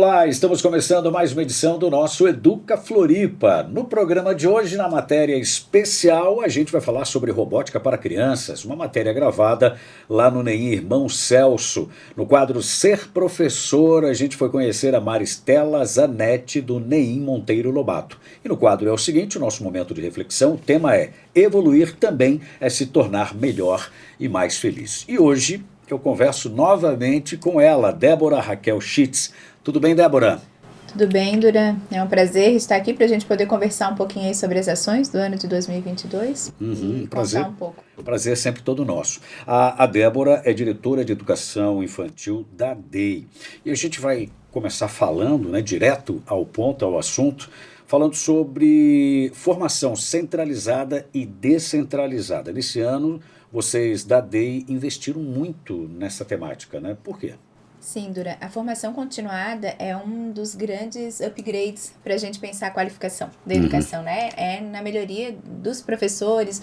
Olá, estamos começando mais uma edição do nosso Educa Floripa. No programa de hoje, na matéria especial, a gente vai falar sobre robótica para crianças, uma matéria gravada lá no NEM Irmão Celso. No quadro Ser Professor, a gente foi conhecer a Maristela Zanetti do NEM Monteiro Lobato. E no quadro é o seguinte, o nosso momento de reflexão, o tema é evoluir também é se tornar melhor e mais feliz. E hoje eu converso novamente com ela, Débora Raquel Schitz. Tudo bem, Débora? Tudo bem, Duran. É um prazer estar aqui para a gente poder conversar um pouquinho aí sobre as ações do ano de 2022 e prazer, contar um pouco. Prazer sempre todo nosso. A Débora é diretora de educação infantil da DEI. E a gente vai começar falando, direto ao ponto, ao assunto, falando sobre formação centralizada e descentralizada. Nesse ano, vocês da DEI investiram muito nessa temática, né? Por quê? Sim, Dura. A formação continuada é um dos grandes upgrades para a gente pensar a qualificação da educação, né? É na melhoria dos professores,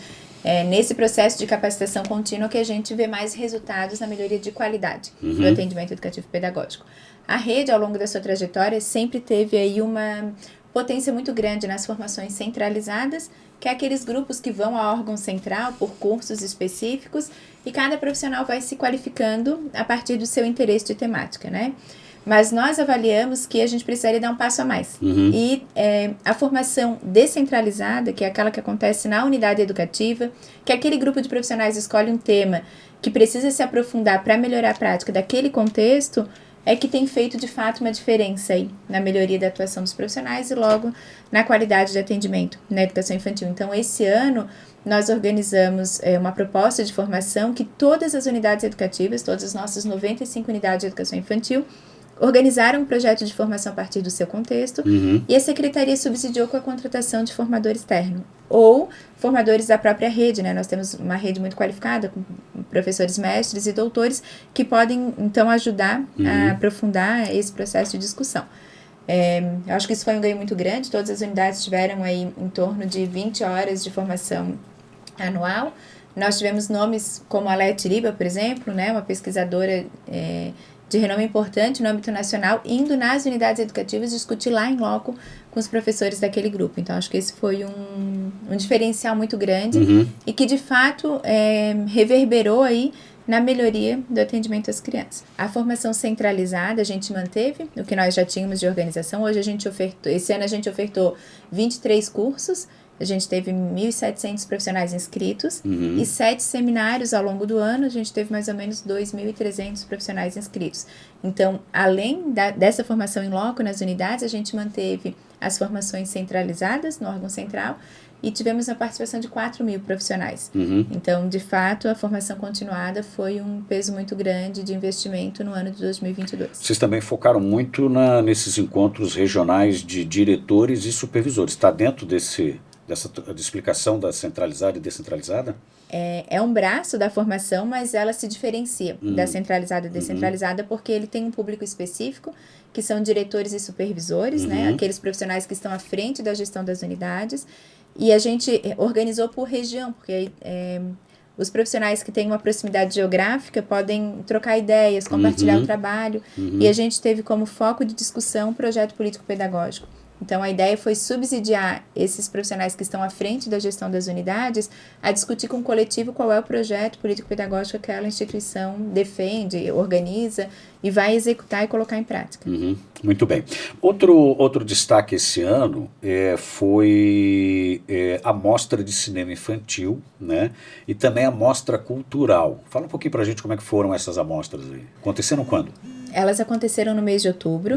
nesse processo de capacitação contínua que a gente vê mais resultados na melhoria de qualidade do atendimento educativo pedagógico. A rede, ao longo da sua trajetória, sempre teve aí uma potência muito grande nas formações centralizadas, que é aqueles grupos que vão a órgão central por cursos específicos e cada profissional vai se qualificando a partir do seu interesse de temática, né? Mas nós avaliamos que a gente precisaria dar um passo a mais. E a formação descentralizada, que é aquela que acontece na unidade educativa, que aquele grupo de profissionais escolhe um tema que precisa se aprofundar para melhorar a prática daquele contexto, é que tem feito de fato uma diferença aí na melhoria da atuação dos profissionais e logo na qualidade de atendimento na educação infantil. Então, esse ano, nós organizamos uma proposta de formação que todas as unidades educativas, todas as nossas 95 unidades de educação infantil, organizaram um projeto de formação a partir do seu contexto e a Secretaria subsidiou com a contratação de formador externo ou formadores da própria rede, né? Nós temos uma rede muito qualificada com professores mestres e doutores que podem, então, ajudar a aprofundar esse processo de discussão. Eu acho que isso foi um ganho muito grande, todas as unidades tiveram aí em torno de 20 horas de formação anual. Nós tivemos nomes como a Léa Tiriba, por exemplo, né? Uma pesquisadora de renome importante no âmbito nacional, indo nas unidades educativas discutir lá em loco com os professores daquele grupo. Então, acho que esse foi um diferencial muito grande e que, de fato, reverberou aí na melhoria do atendimento às crianças. A formação centralizada a gente manteve, o que nós já tínhamos de organização. Hoje esse ano a gente ofertou 23 cursos, a gente teve 1.700 profissionais inscritos e 7 seminários ao longo do ano, a gente teve mais ou menos 2.300 profissionais inscritos. Então, além dessa formação em loco nas unidades, a gente manteve as formações centralizadas no órgão central e tivemos a participação de 4.000 profissionais. Então, de fato, a formação continuada foi um peso muito grande de investimento no ano de 2022. Vocês também focaram muito nesses encontros regionais de diretores e supervisores. Está dentro dessa explicação da centralizada e descentralizada? É um braço da formação, mas ela se diferencia da centralizada e descentralizada porque ele tem um público específico, que são diretores e supervisores, né? Aqueles profissionais que estão à frente da gestão das unidades. E a gente organizou por região, porque os profissionais que têm uma proximidade geográfica podem trocar ideias, compartilhar o trabalho. E a gente teve como foco de discussão um projeto político-pedagógico. Então, a ideia foi subsidiar esses profissionais que estão à frente da gestão das unidades a discutir com o coletivo qual é o projeto político-pedagógico que aquela instituição defende, organiza e vai executar e colocar em prática. Muito bem. Outro destaque esse ano foi a Mostra de Cinema Infantil, né? E também a Mostra Cultural. Fala um pouquinho pra gente como é que foram essas amostras aí. Aconteceram quando? Elas aconteceram no mês de outubro,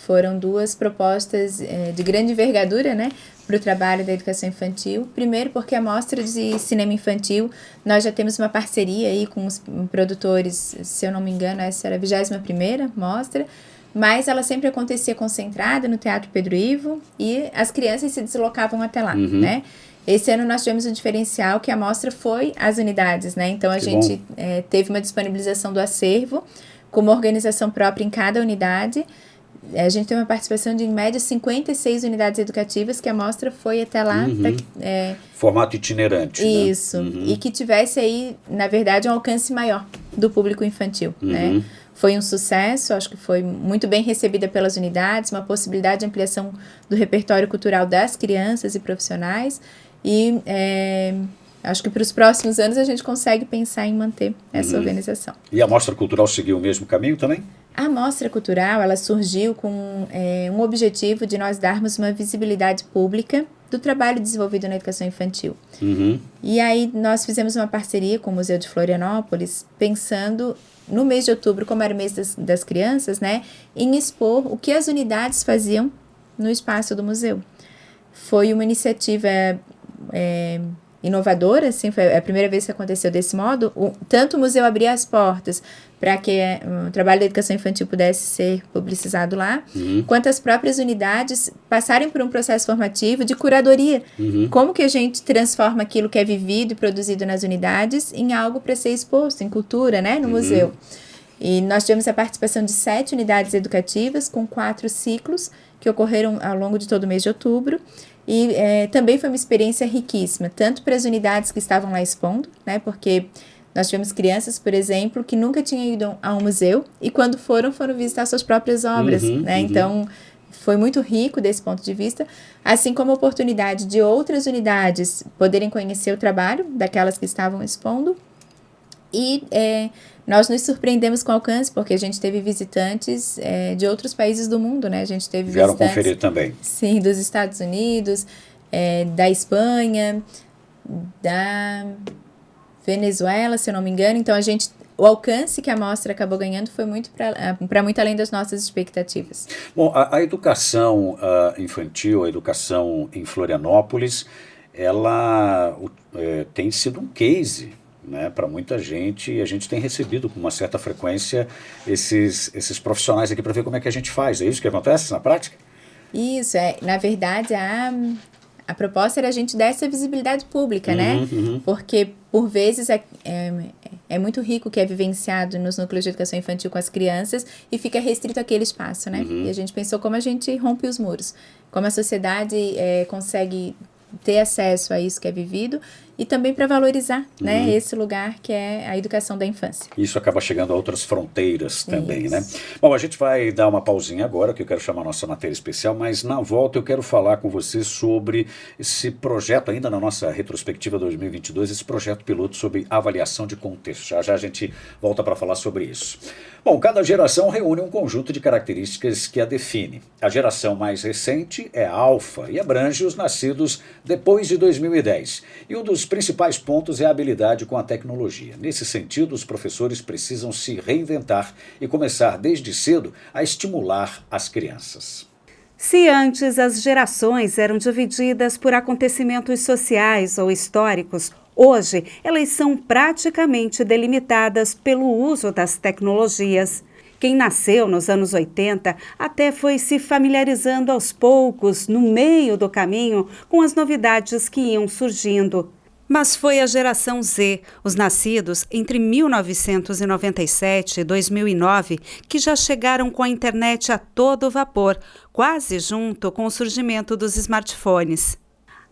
foram 2 propostas de grande envergadura, né, para o trabalho da educação infantil. Primeiro porque a Mostra de Cinema Infantil, nós já temos uma parceria aí com os produtores, se eu não me engano, essa era a 21ª mostra, mas ela sempre acontecia concentrada no Teatro Pedro Ivo e as crianças se deslocavam até lá, né? Esse ano nós tivemos um diferencial que a mostra foi às unidades, né? Então a gente teve uma disponibilização do acervo, com uma organização própria em cada unidade. A gente tem uma participação de, em média, 56 unidades educativas, que a mostra foi até lá. Formato itinerante. Isso. E que tivesse aí, na verdade, um alcance maior do público infantil, né? foi um sucesso, acho que foi muito bem recebida pelas unidades, uma possibilidade de ampliação do repertório cultural das crianças e profissionais, e acho que para os próximos anos a gente consegue pensar em manter essa organização. E a Mostra Cultural seguiu o mesmo caminho também? A Mostra Cultural, ela surgiu com um objetivo de nós darmos uma visibilidade pública do trabalho desenvolvido na educação infantil. E aí nós fizemos uma parceria com o Museu de Florianópolis, pensando no mês de outubro, como era o mês das crianças, né, em expor o que as unidades faziam no espaço do museu. Foi uma iniciativa inovadora, assim, foi a primeira vez que aconteceu desse modo. Tanto o museu abria as portas para que o trabalho da educação infantil pudesse ser publicizado lá, quanto as próprias unidades passarem por um processo formativo de curadoria. Como que a gente transforma aquilo que é vivido e produzido nas unidades em algo para ser exposto, em cultura, né, no museu. E nós tivemos a participação de 7 unidades educativas, com 4 ciclos, que ocorreram ao longo de todo o mês de outubro. E também foi uma experiência riquíssima, tanto para as unidades que estavam lá expondo, né, porque nós tivemos crianças, por exemplo, que nunca tinham ido a um museu e quando foram visitar suas próprias obras, né? Então, foi muito rico desse ponto de vista, assim como a oportunidade de outras unidades poderem conhecer o trabalho daquelas que estavam expondo. E nós nos surpreendemos com o alcance, porque a gente teve visitantes de outros países do mundo, né? A gente teve Vieram visitantes, conferir também. Sim, dos Estados Unidos, da Espanha, da Venezuela, se eu não me engano. Então, o alcance que a mostra acabou ganhando foi muito para muito além das nossas expectativas. Bom, a educação infantil, a educação em Florianópolis, ela tem sido um case, né, para muita gente, e a gente tem recebido com uma certa frequência esses profissionais aqui para ver como é que a gente faz. É isso que acontece na prática? Isso, na verdade, a proposta era a gente dar essa visibilidade pública, né? Porque, por vezes, é muito rico o que é vivenciado nos núcleos de educação infantil com as crianças e fica restrito àquele espaço, né? E a gente pensou como a gente rompe os muros, como a sociedade consegue ter acesso a isso que é vivido e também para valorizar, né, esse lugar que é a educação da infância. Isso acaba chegando a outras fronteiras também, né? Bom, a gente vai dar uma pausinha agora, que eu quero chamar a nossa matéria especial, mas na volta eu quero falar com você sobre esse projeto, ainda na nossa retrospectiva 2022, esse projeto piloto sobre avaliação de contexto. Já já a gente volta para falar sobre isso. Bom, cada geração reúne um conjunto de características que a define. A geração mais recente é a Alfa e abrange os nascidos depois de 2010. E um dos principais pontos é a habilidade com a tecnologia. Nesse sentido, os professores precisam se reinventar e começar desde cedo a estimular as crianças. Se antes as gerações eram divididas por acontecimentos sociais ou históricos, hoje elas são praticamente delimitadas pelo uso das tecnologias. Quem nasceu nos anos 80 até foi se familiarizando aos poucos, no meio do caminho, com as novidades que iam surgindo. Mas foi a geração Z, os nascidos entre 1997 e 2009, que já chegaram com a internet a todo vapor, quase junto com o surgimento dos smartphones.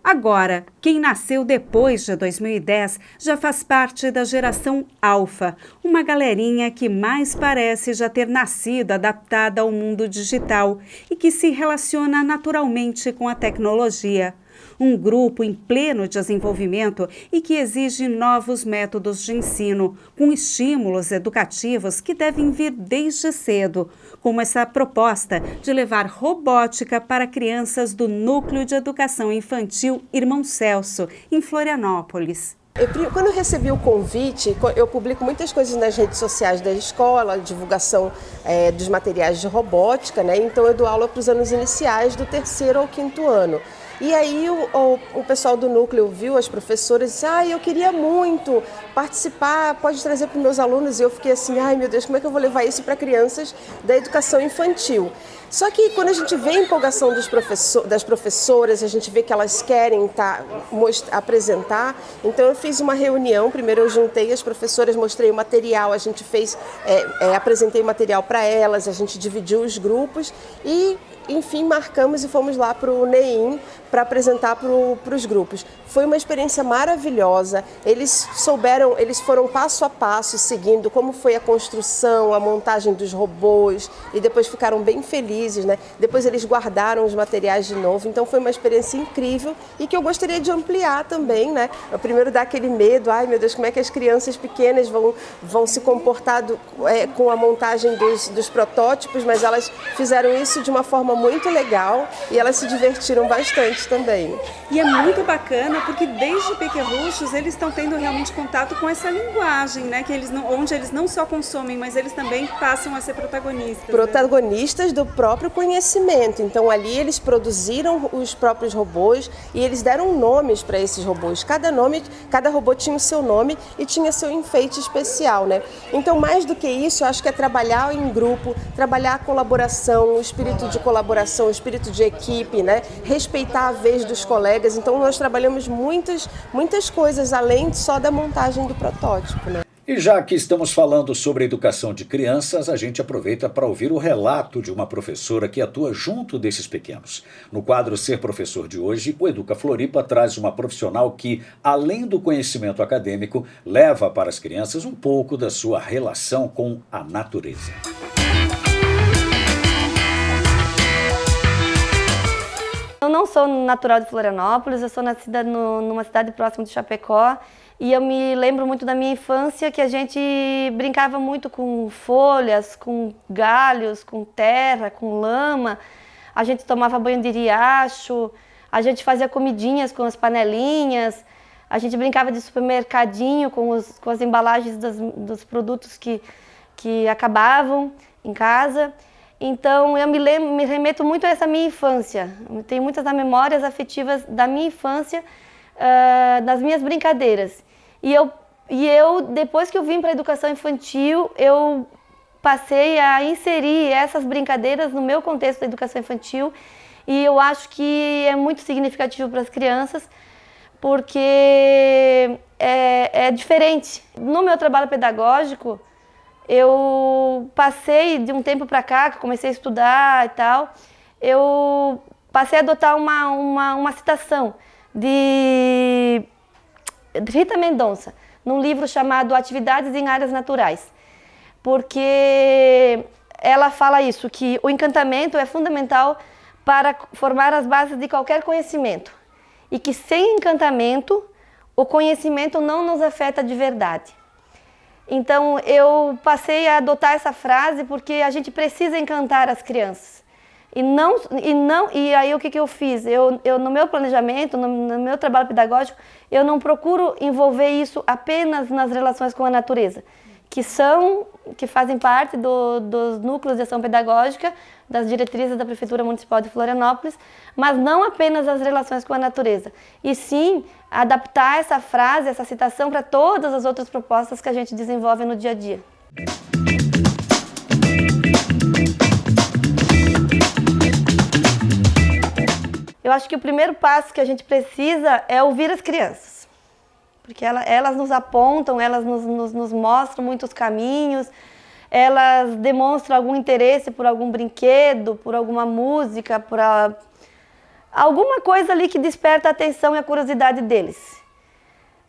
Agora, quem nasceu depois de 2010 já faz parte da geração Alfa, uma galerinha que mais parece já ter nascido adaptada ao mundo digital e que se relaciona naturalmente com a tecnologia. Um grupo em pleno desenvolvimento e que exige novos métodos de ensino, com estímulos educativos que devem vir desde cedo, como essa proposta de levar robótica para crianças do Núcleo de Educação Infantil Irmão Celso, em Florianópolis. Quando eu recebi o convite, eu publico muitas coisas nas redes sociais da escola, divulgação dos materiais de robótica, né? Então eu dou aula para os anos iniciais do 3º ao 5º ano. E aí o pessoal do núcleo viu, as professoras, disse, eu queria muito participar, pode trazer para os meus alunos. E eu fiquei assim, ai meu Deus, como é que eu vou levar isso para crianças da educação infantil? Só que quando a gente vê a empolgação das professoras, a gente vê que elas querem apresentar, então eu fiz uma reunião, primeiro eu juntei as professoras, mostrei o material, a gente fez, apresentei o material para elas, a gente dividiu os grupos e, enfim, marcamos e fomos lá para o NEIM para apresentar para os grupos. Foi uma experiência maravilhosa, eles foram passo a passo seguindo como foi a construção, a montagem dos robôs e depois ficaram bem felizes, né? Depois eles guardaram os materiais de novo, então foi uma experiência incrível e que eu gostaria de ampliar também, né? Primeiro dá aquele medo, ai meu Deus, como é que as crianças pequenas vão se comportar com a montagem dos protótipos, mas elas fizeram isso de uma forma muito legal e elas se divertiram bastante também. E é muito bacana porque desde pequerruchos eles estão tendo realmente contato com essa linguagem, né? Onde eles não só consomem, mas eles também passam a ser protagonistas. Protagonistas, né? Do próprio conhecimento. Então ali eles produziram os próprios robôs e eles deram nomes para esses robôs. Cada robô tinha o seu nome e tinha seu enfeite especial, né? Então mais do que isso, eu acho que é trabalhar em grupo, trabalhar a colaboração, o espírito de colaboração, o espírito de equipe, né? Respeitar a vez dos colegas. Então nós trabalhamos muitas coisas além só da montagem do protótipo, né? E já que estamos falando sobre a educação de crianças, a gente aproveita para ouvir o relato de uma professora que atua junto desses pequenos. No quadro Ser Professor de hoje, o Educa Floripa traz uma profissional que, além do conhecimento acadêmico, leva para as crianças um pouco da sua relação com a natureza. Eu não sou natural de Florianópolis, eu sou nascida numa cidade próxima de Chapecó e eu me lembro muito da minha infância que a gente brincava muito com folhas, com galhos, com terra, com lama, a gente tomava banho de riacho, a gente fazia comidinhas com as panelinhas, a gente brincava de supermercadinho com as embalagens dos produtos que acabavam em casa. Então, eu me remeto muito a essa minha infância. Eu tenho muitas memórias afetivas da minha infância, das minhas brincadeiras. E eu, depois que eu vim para a educação infantil, eu passei a inserir essas brincadeiras no meu contexto da educação infantil. E eu acho que é muito significativo para as crianças, porque é diferente. No meu trabalho pedagógico, eu passei de um tempo para cá, que comecei a estudar e tal, eu passei a adotar uma citação de Rita Mendonça, num livro chamado Atividades em Áreas Naturais, porque ela fala isso, que o encantamento é fundamental para formar as bases de qualquer conhecimento e que sem encantamento o conhecimento não nos afeta de verdade. Então, eu passei a adotar essa frase porque a gente precisa encantar as crianças. E aí o que eu fiz? Eu no meu planejamento, no meu trabalho pedagógico, eu não procuro envolver isso apenas nas relações com a natureza, que fazem parte dos núcleos de ação pedagógica, das diretrizes da Prefeitura Municipal de Florianópolis, mas não apenas as relações com a natureza, e sim adaptar essa frase, essa citação para todas as outras propostas que a gente desenvolve no dia a dia. Eu acho que o primeiro passo que a gente precisa é ouvir as crianças, porque elas nos apontam, elas nos mostram muitos caminhos, elas demonstram algum interesse por algum brinquedo, por alguma música, por alguma coisa ali que desperta a atenção e a curiosidade deles.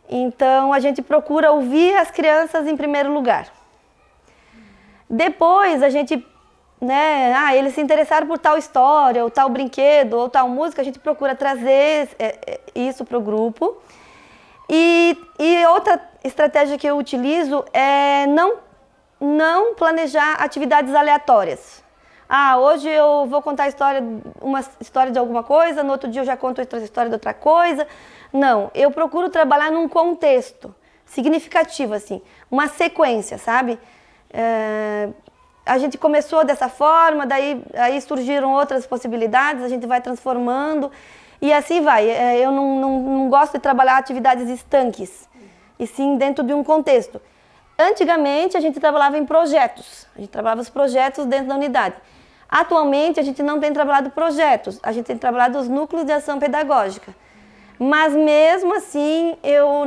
Então, a gente procura ouvir as crianças em primeiro lugar. Depois, a gente, eles se interessaram por tal história, ou tal brinquedo, ou tal música, a gente procura trazer isso para o grupo. E outra estratégia que eu utilizo é não planejar atividades aleatórias. Hoje eu vou contar uma história de alguma coisa, no outro dia eu já conto outra história de outra coisa. Não, eu procuro trabalhar num contexto significativo, assim, uma sequência, sabe? A gente começou dessa forma, aí surgiram outras possibilidades, a gente vai transformando e assim vai. Eu não gosto de trabalhar atividades estanques, e sim dentro de um contexto. Antigamente a gente trabalhava em projetos, a gente trabalhava os projetos dentro da unidade. Atualmente, a gente não tem trabalhado projetos, a gente tem trabalhado os núcleos de ação pedagógica. Mas mesmo assim,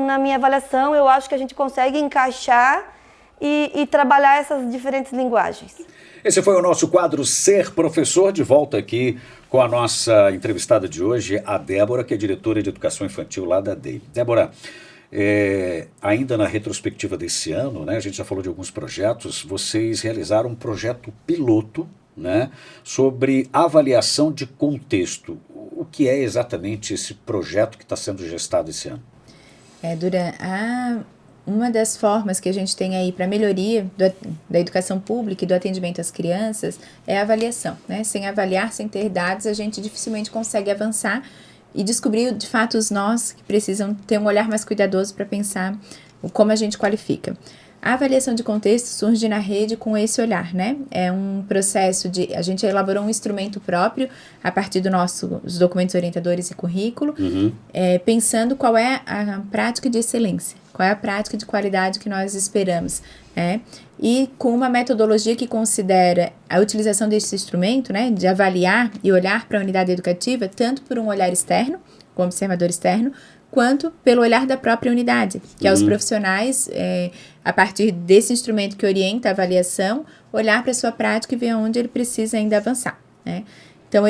na minha avaliação, eu acho que a gente consegue encaixar e trabalhar essas diferentes linguagens. Esse foi o nosso quadro Ser Professor, de volta aqui com a nossa entrevistada de hoje, a Débora, que é diretora de Educação Infantil lá da DEI. Débora, ainda na retrospectiva desse ano, né, a gente já falou de alguns projetos, vocês realizaram um projeto piloto, né, sobre avaliação de contexto. O que é exatamente esse projeto que está sendo gestado esse ano? Uma das formas que a gente tem aí para melhoria da educação pública e do atendimento às crianças é a avaliação, né? Sem avaliar, sem ter dados, a gente dificilmente consegue avançar e descobrir, de fato, os nós que precisam ter um olhar mais cuidadoso para pensar como a gente qualifica. A avaliação de contexto surge na rede com esse olhar, né? É um processo a gente elaborou um instrumento próprio a partir dos documentos orientadores e currículo, pensando qual é a prática de excelência, qual é a prática de qualidade que nós esperamos, né? E com uma metodologia que considera a utilização desse instrumento, né, de avaliar e olhar para a unidade educativa, tanto por um olhar externo, como observador externo, quanto pelo olhar da própria unidade, que é os profissionais, a partir desse instrumento que orienta a avaliação, olhar para a sua prática e ver onde ele precisa ainda avançar, né? Então,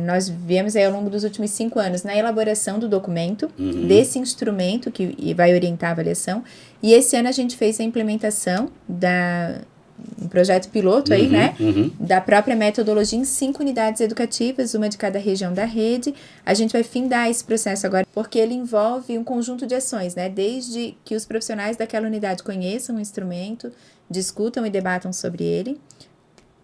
nós viemos aí ao longo dos últimos 5 anos na elaboração do documento, desse instrumento que vai orientar a avaliação, e esse ano a gente fez a implementação um projeto piloto aí, né, da própria metodologia em 5 unidades educativas, uma de cada região da rede. A gente vai findar esse processo agora, porque ele envolve um conjunto de ações, né, desde que os profissionais daquela unidade conheçam o instrumento, discutam e debatam sobre ele,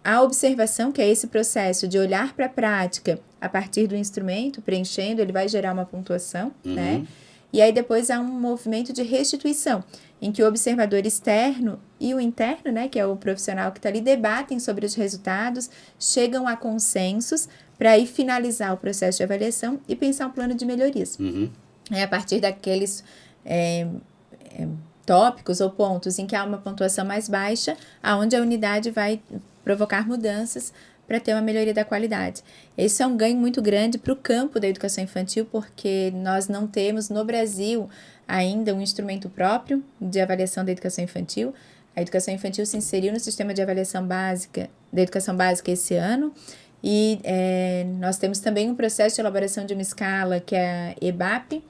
a observação, que é esse processo de olhar para a prática a partir do instrumento, preenchendo, ele vai gerar uma pontuação, né? E aí depois há um movimento de restituição, em que o observador externo e o interno, né, que é o profissional que está ali, debatem sobre os resultados, chegam a consensos para aí finalizar o processo de avaliação e pensar um plano de melhorias. A partir daqueles tópicos ou pontos em que há uma pontuação mais baixa, aonde a unidade vai provocar mudanças para ter uma melhoria da qualidade. Esse é um ganho muito grande para o campo da educação infantil, porque nós não temos no Brasil ainda um instrumento próprio de avaliação da educação infantil. A educação infantil se inseriu no sistema de avaliação básica, da educação básica esse ano, e nós temos também um processo de elaboração de uma escala, que é a EBAP,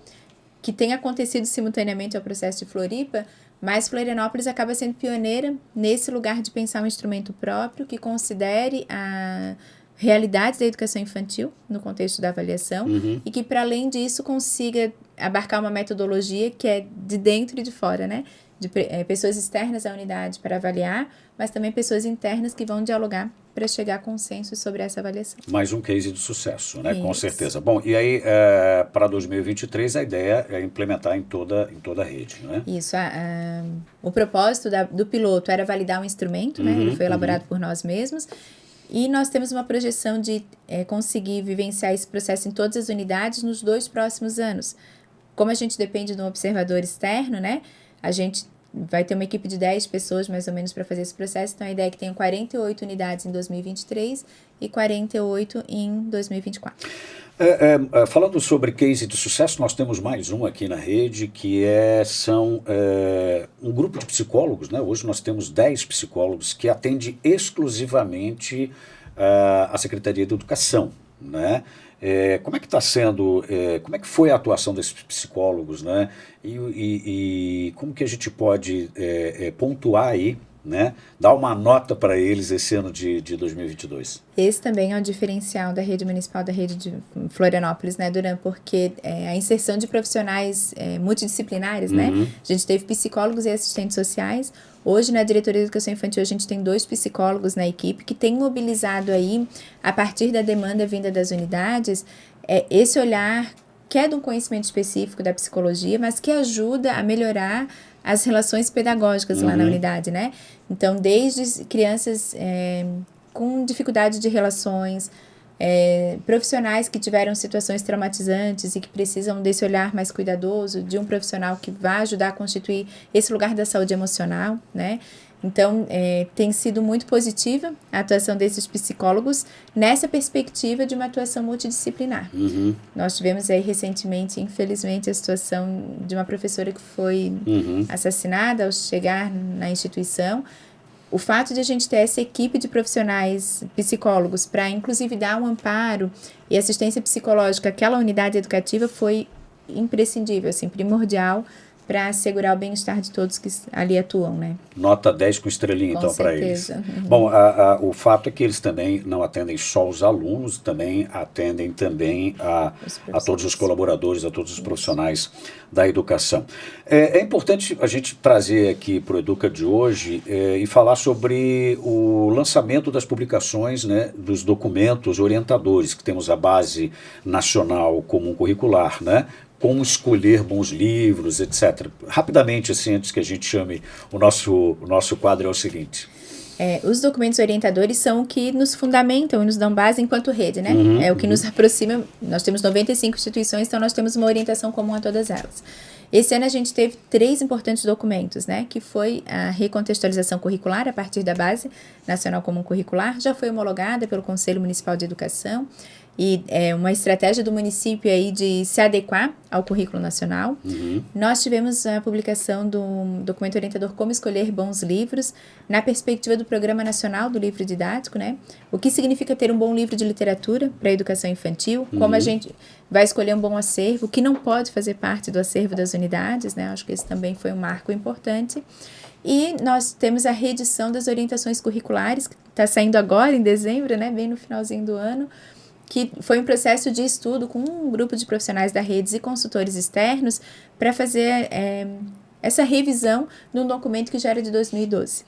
que tem acontecido simultaneamente ao processo de Floripa, mas Florianópolis acaba sendo pioneira nesse lugar de pensar um instrumento próprio que considere a realidade da educação infantil no contexto da avaliação e que, para além disso, consiga abarcar uma metodologia que é de dentro e de fora, né? De pessoas externas à unidade para avaliar, mas também pessoas internas que vão dialogar para chegar a consenso sobre essa avaliação. Mais um case de sucesso, né? Isso. Com certeza. Bom, e aí, para 2023, a ideia é implementar em toda a rede, né? Isso. O propósito do piloto era validar um instrumento, né? Ele foi elaborado por nós mesmos. E nós temos uma projeção de conseguir vivenciar esse processo em todas as unidades nos 2 próximos anos. Como a gente depende de um observador externo, né? A gente vai ter uma equipe de 10 pessoas, mais ou menos, para fazer esse processo. Então, a ideia é que tenham 48 unidades em 2023 e 48 em 2024. Falando sobre case de sucesso, nós temos mais um aqui na rede, que são um grupo de psicólogos, né? Hoje nós temos 10 psicólogos que atendem exclusivamente a Secretaria de Educação, né? Como é que está sendo, como é que foi a atuação desses psicólogos, né? E como que a gente pode pontuar aí, né? Dar uma nota para eles esse ano de 2022? Esse também é um diferencial da rede municipal, da rede de Florianópolis, né, Duran? Porque a inserção de profissionais multidisciplinares, né? A gente teve psicólogos e assistentes sociais. Hoje, na Diretoria de Educação Infantil, a gente tem 2 psicólogos na equipe que têm mobilizado aí, a partir da demanda vinda das unidades, esse olhar que é de um conhecimento específico da psicologia, mas que ajuda a melhorar as relações pedagógicas lá na unidade, né? Então, desde crianças com dificuldade de relações, profissionais que tiveram situações traumatizantes e que precisam desse olhar mais cuidadoso, de um profissional que vai ajudar a constituir esse lugar da saúde emocional, né? Então, tem sido muito positiva a atuação desses psicólogos nessa perspectiva de uma atuação multidisciplinar. Nós tivemos aí recentemente, infelizmente, a situação de uma professora que foi assassinada ao chegar na instituição. O fato de a gente ter essa equipe de profissionais psicólogos para, inclusive, dar um amparo e assistência psicológica àquela unidade educativa foi imprescindível, assim, primordial para assegurar o bem-estar de todos que ali atuam, né? Nota 10 com estrelinha, Com então, para eles. certeza. Bom, o fato é que eles também não atendem só os alunos, também atendem também a todos os colaboradores, a todos os profissionais da educação. É importante a gente trazer aqui para o Educa de hoje e falar sobre o lançamento das publicações, né, dos documentos orientadores, que temos a Base Nacional Comum Curricular, né? Como escolher bons livros, etc. Rapidamente, assim, antes que a gente chame o nosso quadro, é o seguinte. Os documentos orientadores são o que nos fundamentam e nos dão base enquanto rede, né? É o que nos aproxima. Nós temos 95 instituições, então nós temos uma orientação comum a todas elas. Esse ano a gente teve 3 importantes documentos, né? Que foi a recontextualização curricular a partir da Base Nacional Comum Curricular, já foi homologada pelo Conselho Municipal de Educação, e é uma estratégia do município aí de se adequar ao currículo nacional. Nós tivemos a publicação do documento orientador Como Escolher Bons Livros, na perspectiva do Programa Nacional do Livro Didático, né? O que significa ter um bom livro de literatura para a educação infantil, como a gente vai escolher um bom acervo, que não pode fazer parte do acervo das unidades, né? Acho que esse também foi um marco importante. E nós temos a reedição das orientações curriculares, que está saindo agora em dezembro, né? Bem no finalzinho do ano, que foi um processo de estudo com um grupo de profissionais da rede e consultores externos para fazer essa revisão de um documento que já era de 2012.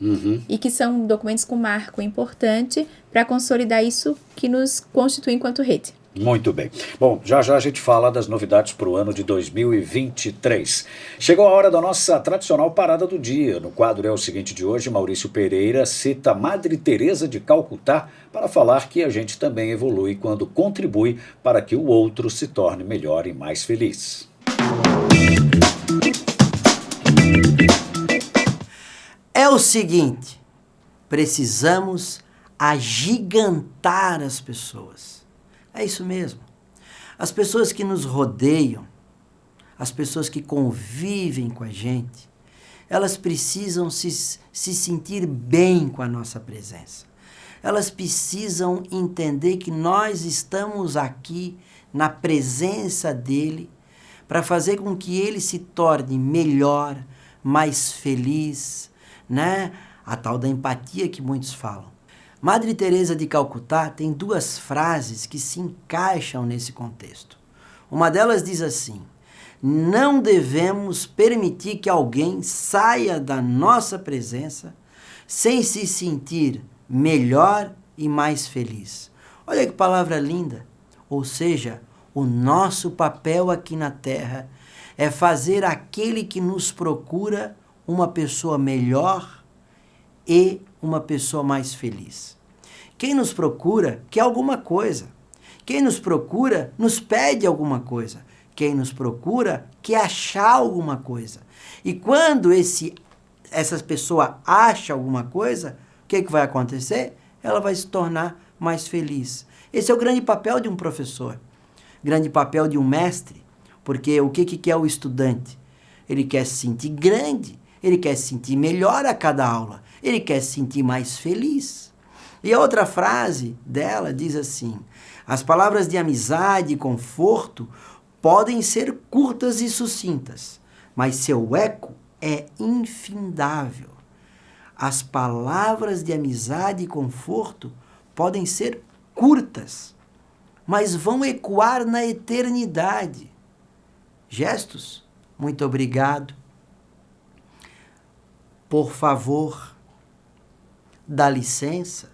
E que são documentos com marco importante para consolidar isso que nos constitui enquanto rede. Muito bem. Bom, já já a gente fala das novidades para o ano de 2023. Chegou a hora da nossa tradicional parada do dia. No quadro É o Seguinte de hoje, Maurício Pereira cita Madre Teresa de Calcutá para falar que a gente também evolui quando contribui para que o outro se torne melhor e mais feliz. É o seguinte, precisamos agigantar as pessoas. É isso mesmo. As pessoas que nos rodeiam, as pessoas que convivem com a gente, elas precisam se sentir bem com a nossa presença. Elas precisam entender que nós estamos aqui na presença dele para fazer com que ele se torne melhor, mais feliz, né? A tal da empatia que muitos falam. Madre Teresa de Calcutá tem 2 frases que se encaixam nesse contexto. Uma delas diz assim: não devemos permitir que alguém saia da nossa presença sem se sentir melhor e mais feliz. Olha que palavra linda! Ou seja, o nosso papel aqui na Terra é fazer aquele que nos procura uma pessoa melhor e uma pessoa mais feliz. Quem nos procura quer alguma coisa. Quem nos procura nos pede alguma coisa. Quem nos procura quer achar alguma coisa. E quando essa pessoa acha alguma coisa, o que vai acontecer? Ela vai se tornar mais feliz. Esse é o grande papel de um professor, grande papel de um mestre, porque o que é o estudante? Ele quer se sentir grande, ele quer se sentir melhor a cada aula, ele quer se sentir mais feliz. E a outra frase dela diz assim: as palavras de amizade e conforto podem ser curtas e sucintas, mas seu eco é infindável. As palavras de amizade e conforto podem ser curtas, mas vão ecoar na eternidade. Gestos, muito obrigado. Por favor, dá licença.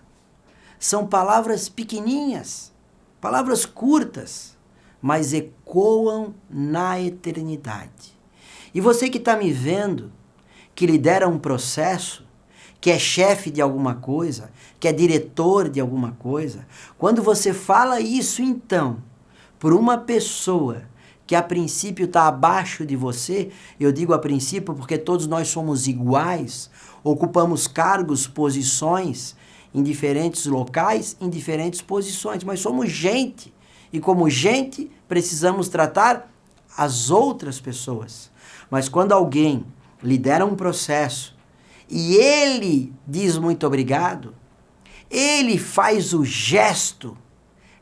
São palavras pequeninhas, palavras curtas, mas ecoam na eternidade. E você que está me vendo, que lidera um processo, que é chefe de alguma coisa, que é diretor de alguma coisa, quando você fala isso, então, por uma pessoa que a princípio está abaixo de você, eu digo a princípio porque todos nós somos iguais, ocupamos cargos, posições em diferentes locais, em diferentes posições, mas somos gente. E como gente, precisamos tratar as outras pessoas. Mas quando alguém lidera um processo e ele diz muito obrigado, ele faz o gesto,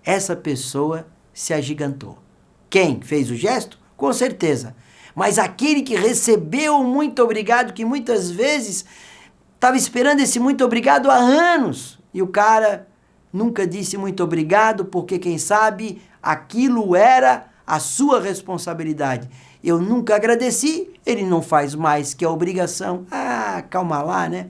essa pessoa se agigantou. Quem fez o gesto? Com certeza. Mas aquele que recebeu o muito obrigado, que muitas vezes estava esperando esse muito obrigado há anos, e o cara nunca disse muito obrigado, porque quem sabe aquilo era a sua responsabilidade. Eu nunca agradeci, ele não faz mais que a obrigação. Ah, calma lá, né?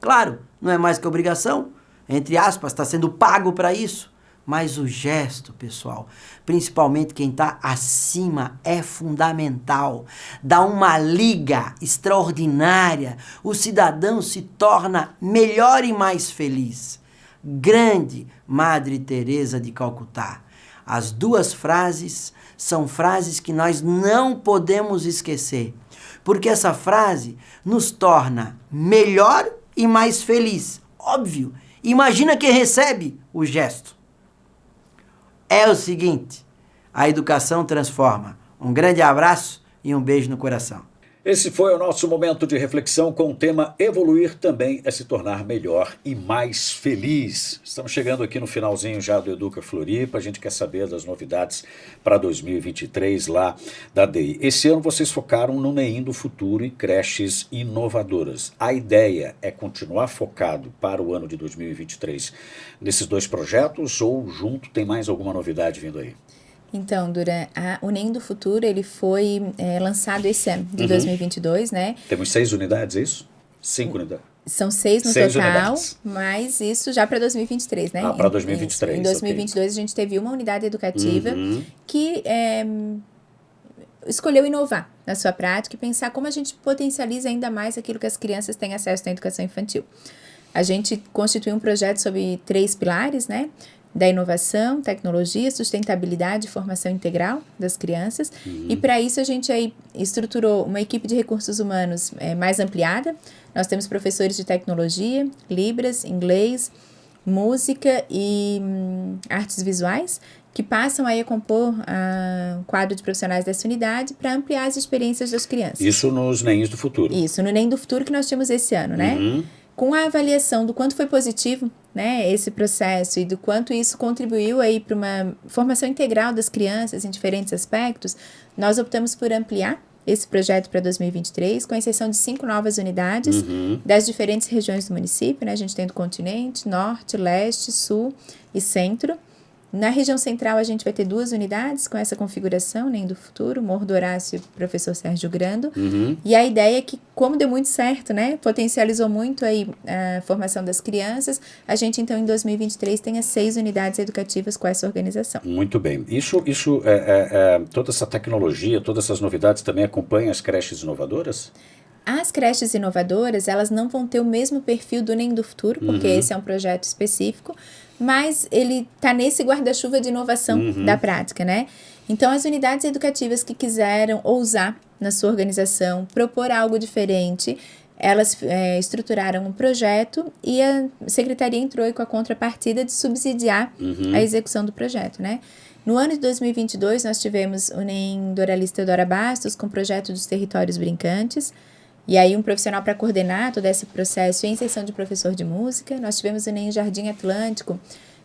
Claro, não é mais que obrigação, entre aspas, está sendo pago para isso. Mas o gesto, pessoal, principalmente quem está acima, é fundamental. Dá uma liga extraordinária. O cidadão se torna melhor e mais feliz. Grande Madre Teresa de Calcutá. As duas frases são frases que nós não podemos esquecer, porque essa frase nos torna melhor e mais feliz. Óbvio, imagina quem recebe o gesto. É o seguinte, a educação transforma. Um grande abraço e um beijo no coração. Esse foi o nosso momento de reflexão com o tema Evoluir também é se tornar melhor e mais feliz. Estamos chegando aqui no finalzinho já do Educa Floripa. A gente quer saber das novidades para 2023 lá da DEI. Esse ano vocês focaram no NEIM do Futuro e creches inovadoras. A ideia é continuar focado para o ano de 2023 nesses dois projetos ou junto tem mais alguma novidade vindo aí? Então, o NEM do Futuro, ele foi lançado esse ano, de 2022, né? Temos 6 unidades, é isso? 5 unidades? São 6 no 6 total, unidades. Mas isso já para 2023, né? Para 2023, Em 2022, a gente teve uma unidade educativa que escolheu inovar na sua prática e pensar como a gente potencializa ainda mais aquilo que as crianças têm acesso na educação infantil. A gente constituiu um projeto sobre 3 pilares, né? Da inovação, tecnologia, sustentabilidade e formação integral das crianças. E para isso a gente aí estruturou uma equipe de recursos humanos mais ampliada. Nós temos professores de tecnologia, Libras, inglês, música e artes visuais, que passam aí a compor o quadro de profissionais dessa unidade para ampliar as experiências das crianças. Isso nos NEMs do Futuro. Isso, no NEM do Futuro que nós tínhamos esse ano, né? Com a avaliação do quanto foi positivo, né, esse processo e do quanto isso contribuiu aí para uma formação integral das crianças em diferentes aspectos, nós optamos por ampliar esse projeto para 2023, com exceção de 5 novas unidades das diferentes regiões do município, né? A gente tem do continente, norte, leste, sul e centro. Na região central, a gente vai ter 2 unidades com essa configuração, NEM do Futuro, Morro do Horácio e Professor Sérgio Grando. E a ideia é que, como deu muito certo, né, potencializou muito aí a formação das crianças, a gente, então, em 2023, tenha 6 unidades educativas com essa organização. Muito bem. Isso toda essa tecnologia, todas essas novidades também acompanham as creches inovadoras? As creches inovadoras, elas não vão ter o mesmo perfil do NEM do Futuro, porque esse é um projeto específico, mas ele está nesse guarda-chuva de inovação da prática, né? Então, as unidades educativas que quiseram ousar na sua organização, propor algo diferente, elas estruturaram um projeto e a Secretaria entrou com a contrapartida de subsidiar a execução do projeto, né? No ano de 2022, nós tivemos o NEM Doralice Teodora Bastos com o projeto dos territórios brincantes, e aí um profissional para coordenar todo esse processo e a inserção de professor de música. Nós tivemos o NEM Jardim Atlântico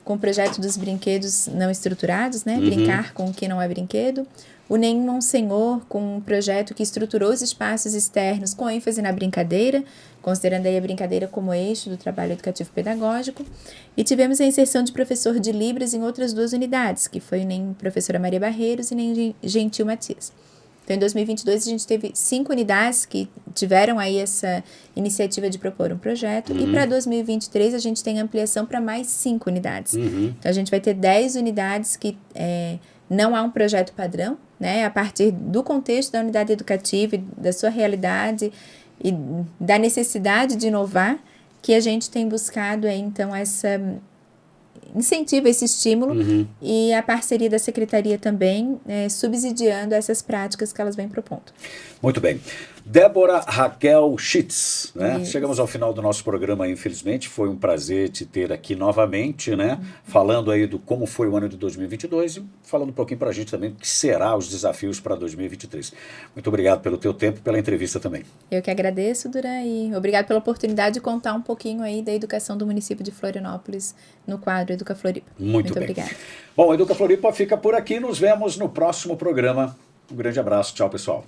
com o projeto dos brinquedos não estruturados, né? Brincar com o que não é brinquedo. O NEM Monsenhor com um projeto que estruturou os espaços externos com ênfase na brincadeira, considerando aí a brincadeira como eixo do trabalho educativo pedagógico. E tivemos a inserção de professor de Libras em outras 2 unidades, que foi o NEM Professora Maria Barreiros e NEM Gentil Matias. Então, em 2022, a gente teve 5 unidades que tiveram aí essa iniciativa de propor um projeto. E para 2023, a gente tem ampliação para mais 5 unidades. Então, a gente vai ter 10 unidades que Não há um projeto padrão, né? A partir do contexto da unidade educativa, e da sua realidade e da necessidade de inovar, que a gente tem buscado então incentiva esse estímulo e a parceria da secretaria também subsidiando essas práticas que elas vêm propondo. Muito bem. Débora Raquel Schitz, né? Isso. Chegamos ao final do nosso programa, infelizmente. Foi um prazer te ter aqui novamente, né? Falando aí do como foi o ano de 2022 e falando um pouquinho para a gente também o que será os desafios para 2023. Muito obrigado pelo teu tempo e pela entrevista também. Eu que agradeço, Duran, e obrigado pela oportunidade de contar um pouquinho aí da educação do município de Florianópolis no quadro Educa Floripa. Muito bem. Obrigada. Bom, Educa Floripa fica por aqui. Nos vemos no próximo programa. Um grande abraço. Tchau, pessoal.